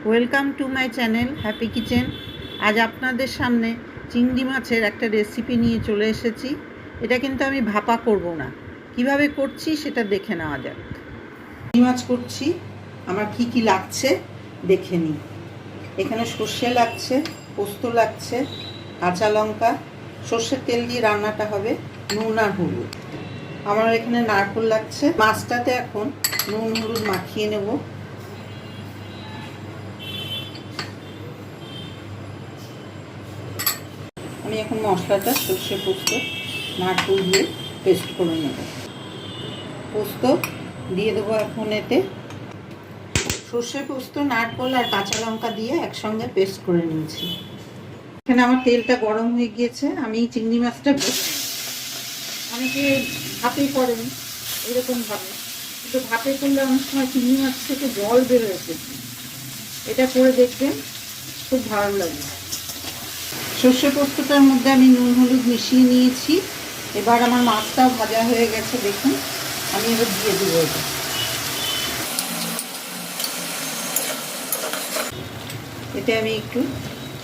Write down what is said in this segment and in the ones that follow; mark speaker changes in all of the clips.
Speaker 1: Welcome to my channel happy kitchen. আজ আপনাদের সামনে চিংড়ি মাছের একটা রেসিপি নিয়ে চলে এসেছি। এটা কিন্তু আমি ভাপা করব না, কিভাবে করছি সেটা দেখে নেওয়া যাক। চিংড়ি মাছ করছি, আমার কি কি লাগছে দেখে নিই। এখানে সর্ষে লাগছে, পোস্ত লাগছে, কাঁচা লঙ্কা, সর্ষের তেল দিয়ে রান্নাটা হবে, নুন আর হলুদ। আমার এখানে নারকেল লাগছে। মাছটাতে এখন নুন হলুদ মাখিয়ে নেব। আমি এখন মশলাটা সর্ষে পোস্ত নারকেল দিয়ে পেস্ট করে নেব। পোস্ত দিয়ে দেবো এখন, এতে সর্ষে পোস্ত নারকেল আর কাঁচা লঙ্কা দিয়ে একসঙ্গে পেস্ট করে নিয়েছি। এখানে আমার তেলটা গরম হয়ে গিয়েছে। আমি চিংড়ি মাছটা অনেকে ভাপে করেন এরকমভাবে, কিন্তু ভাপে করলে অনেক সময় চিংড়ি মাছ থেকে জল বেরোয়। এটা করে দেখবেন, খুব ভালো লাগে। সর্ষে পোস্তটার মধ্যে আমি নুন হলুদ মিশিয়ে নিয়েছি। এবার আমার মাছটাও ভাজা হয়ে গেছে, দেখুন। আমি এবার দিয়ে দেবো এটা। এতে আমি একটু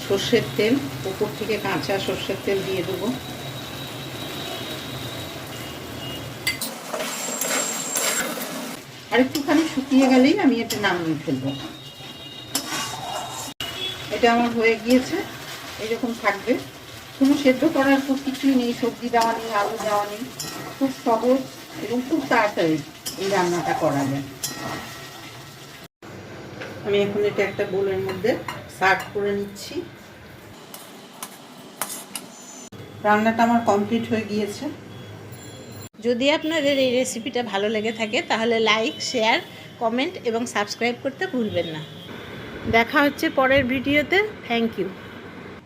Speaker 1: সর্ষের তেল, উপর থেকে কাঁচা সর্ষের তেল দিয়ে দেবো। আর একটুখানি শুকিয়ে গেলেই আমি এটা নামিয়ে ফেলবো। এটা আমার হয়ে গিয়েছে, এইরকম থাকবে। কোনো সেদ্ধ করার খুব কিছুই নেই, সবজি দেওয়া নেই, আলু দেওয়া নেই, খুব সহজ এবং খুব তাড়াতাড়ি এই রান্নাটা করা যায়। আমি এখন এটা একটা বোলের মধ্যে সার্ভ করে নিচ্ছি। রান্নাটা আমার কমপ্লিট হয়ে গিয়েছে।
Speaker 2: যদি আপনাদের এই রেসিপিটা ভালো লেগে থাকে তাহলে লাইক, শেয়ার, কমেন্ট এবং সাবস্ক্রাইব করতে ভুলবেন না। দেখা হচ্ছে পরের ভিডিওতে। Thank you.